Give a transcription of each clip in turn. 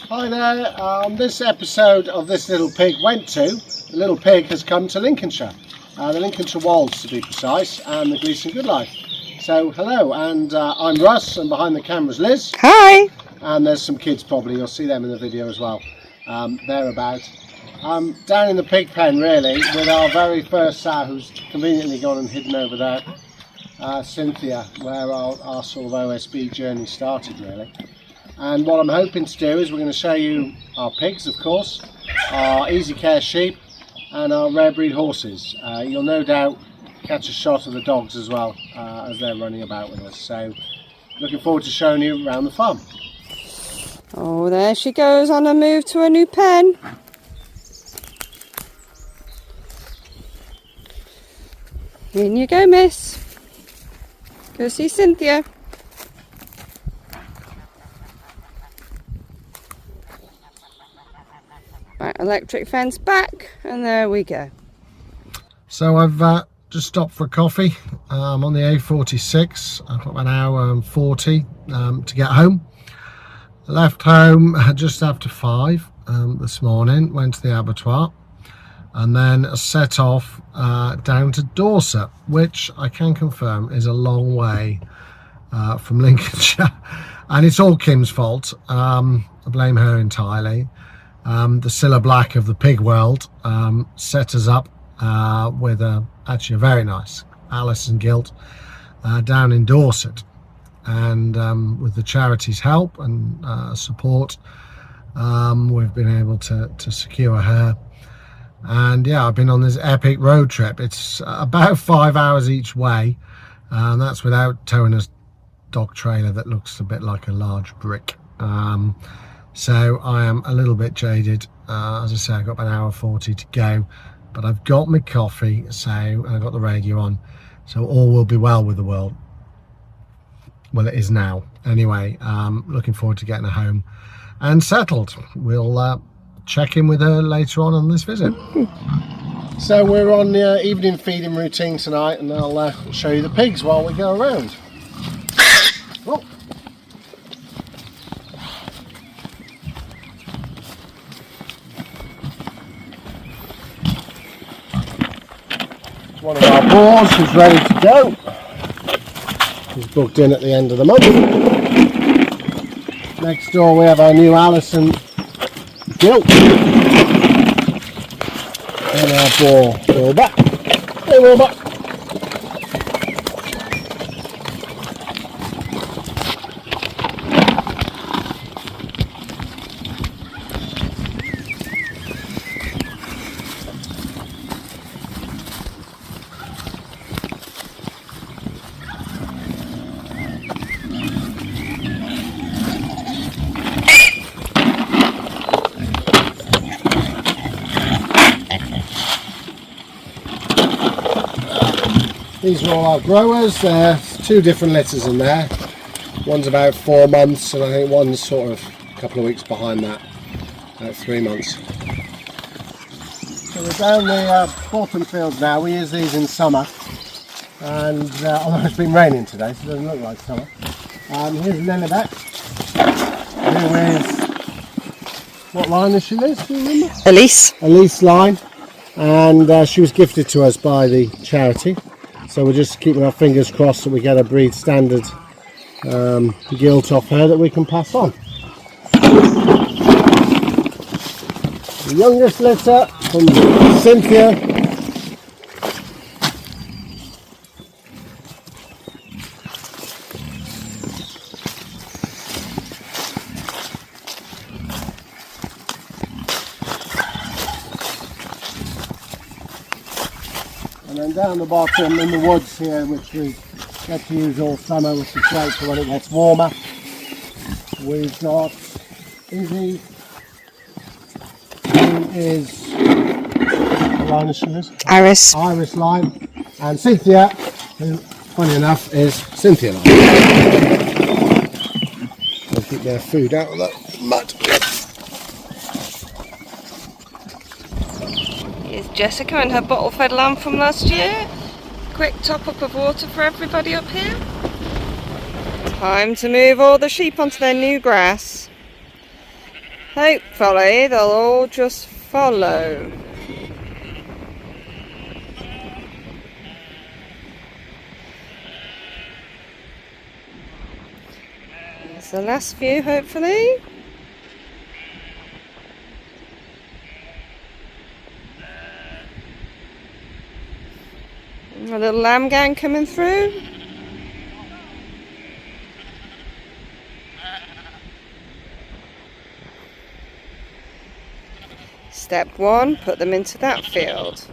Hi there, this episode of This Little Pig Went To, the little pig has come to Lincolnshire, the Lincolnshire Wolds to be precise, and the Gleeson Good Life. So hello, and I'm Russ, and behind the camera's Liz. Hi! And there's some kids probably, you'll see them in the video as well, they're about. Down in the pig pen really, with our very first sow who's conveniently gone and hidden over there, Cynthia, where our sort of OSB journey started really. And what I'm hoping to do is we're going to show you our pigs, of course, our easy care sheep and our rare breed horses. You'll no doubt catch a shot of the dogs as well as they're running about with us. So looking forward to showing you around the farm. Oh, there she goes on a move to a new pen. In you go, miss. Go see Cynthia. Right, electric fence back, and there we go. So I've just stopped for a coffee. I'm on the A46. I've got about an hour and 40 to get home. I left home just after 5 this morning, went to the abattoir, and then set off down to Dorset, which I can confirm is a long way from Lincolnshire. And it's all Kim's fault. I blame her entirely. The Cilla Black of the pig world set us up with actually a very nice Alison gilt down in Dorset, and with the charity's help and support, we've been able to secure her. And yeah, I've been on this epic road trip. It's about 5 hours each way, and that's without towing a dog trailer that looks a bit like a large brick. So I am a little bit jaded. As I say, I've got about an hour 40 to go, but I've got my coffee, and I've got the radio on, so all will be well with the world. Well, it is now. Anyway, looking forward to getting her home and settled. We'll check in with her later on this visit. So we're on the evening feeding routine tonight, and I'll show you the pigs while we go around. Oh. One of our boars who's ready to go. He's booked in at the end of the month. Next door we have our new Alison gilt. And our boar Wilbur. Hey Wilbur. These are all our growers. There's 2 different litters in there. One's about 4 months, and I think one's sort of a couple of weeks behind that, about 3 months. So we're down the bottom fields now. We use these in summer, and although it's been raining today, so it doesn't look like summer. Here's Lilibet, who is, what line is she, Liz? Do you remember? Elise. Elise line, and she was gifted to us by the charity. So we're just keeping our fingers crossed that we get a breed standard gilt off her that we can pass on. The youngest litter from Cynthia. And then down the bottom in the woods here, which we get to use all summer, which is great for when it gets warmer, we've got Izzy, who is, what line is she, Liz? Iris. Iris line, and Cynthia, who, funny enough, is Cynthia line. They'll keep their food out of the mud. Here's Jessica and her bottle-fed lamb from last year. Quick top-up of water for everybody up here. Time to move all the sheep onto their new grass. Hopefully they'll all just follow. There's the last few, hopefully. A little lamb gang coming through. Step one, put them into that field.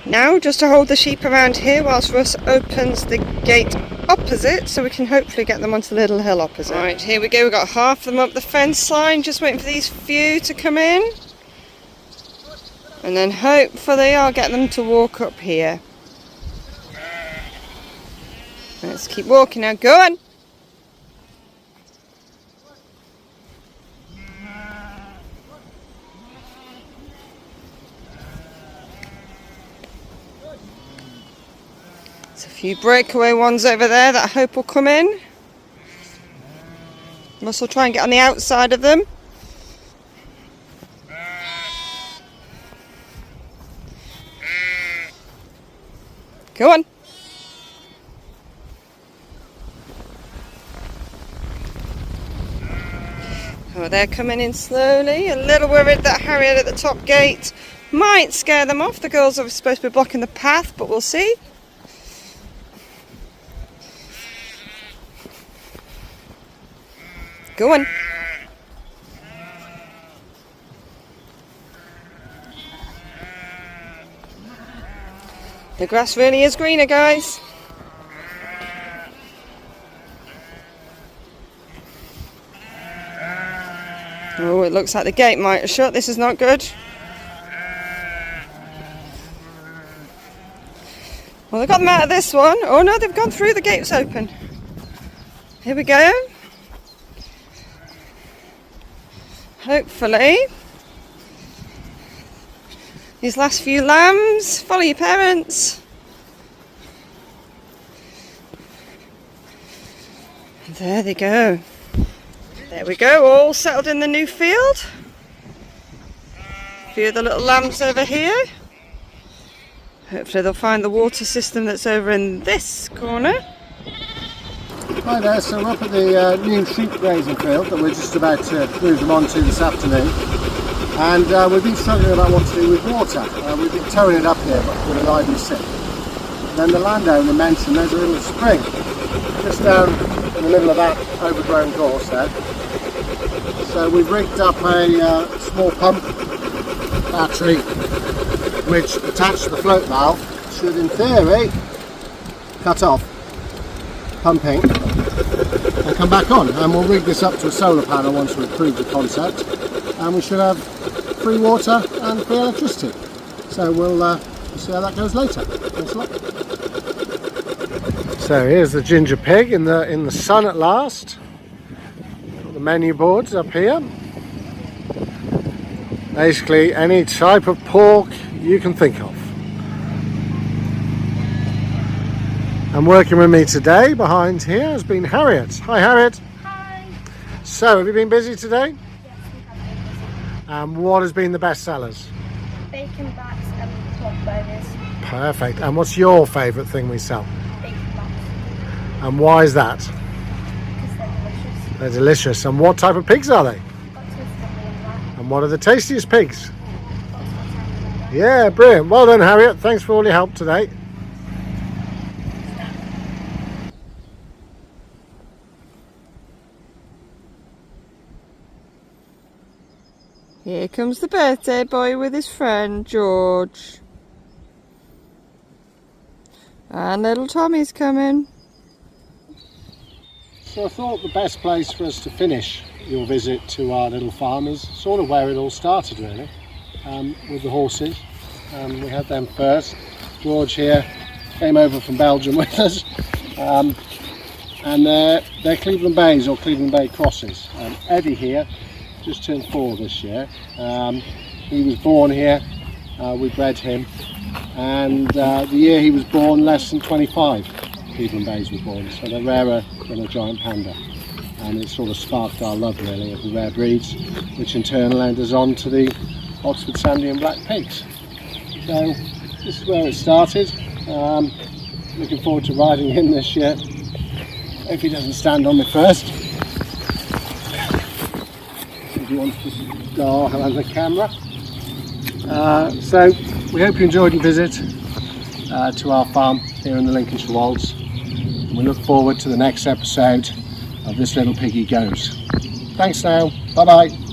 Now, just to hold the sheep around here whilst Russ opens the gate opposite, so we can hopefully get them onto the little hill opposite. Right, here we go. We've got half of them up the fence line, just waiting for these few to come in. And then hopefully I'll get them to walk up here. Let's keep walking now. Go on! There's a few breakaway ones over there that I hope will come in. Russ will try and get on the outside of them. Go on. Oh, they're coming in slowly. A little worried that Harriet at the top gate might scare them off. The girls are supposed to be blocking the path, but we'll see. Go on. The grass really is greener, guys. Oh, it looks like the gate might have shut. This is not good. Well, they've got them out of this one. Oh no, they've gone through. The gate's open. Here we go. Hopefully these last few lambs follow your parents. There they go. There we go, all settled in the new field. A few of the little lambs over here. Hopefully they'll find the water system that's over in this corner. Hi there, so we're up at the new sheep grazing field that we're just about to move them onto this afternoon. And we've been struggling about what to do with water. We've been towing it up here with a lively sip. Then the landowner mentioned there's a little spring just down in the middle of that overgrown gorse there. So we've rigged up a small pump battery which attached to the float valve should in theory cut off pumping and come back on, and we'll rig this up to a solar panel once we've proved the concept, and we should have free water and free electricity. So we'll see how that goes later. Thanks a lot. So here's the ginger pig in the sun at last. Got the menu boards up here. Basically any type of pork you can think of. And working with me today behind here has been Harriet. Hi Harriet. Hi. So have you been busy today? Yes, we have been busy. And what has been the best sellers? Bacon backs and pork burgers. Perfect. And what's your favourite thing we sell? Bacon backs. And why is that? Because they're delicious. They're delicious. And what type of pigs are they? Lots of family in that. And what are the tastiest pigs? Lots of family in that. Yeah, brilliant. Well done Harriet. Thanks for all your help today. Here comes the birthday boy with his friend George. And little Tommy's coming. So I thought the best place for us to finish your visit to our little farm is sort of where it all started really, with the horses. We had them first. George here came over from Belgium with us, and they're Cleveland Bays or Cleveland Bay crosses. Eddie here just turned 4 this year. He was born here, we bred him, and the year he was born less than 25. Cleveland Bays were born, so they're rarer than a giant panda, and it sort of sparked our love really of the rare breeds, which in turn led us on to the Oxford Sandy and Black Pigs. So this is where it started. Looking forward to riding him this year, if he doesn't stand on me first. If he wants to go on the camera. So we hope you enjoyed your visit to our farm here in the Lincolnshire Wolds. And we look forward to the next episode of This Little Piggy Goes. Thanks now, bye bye.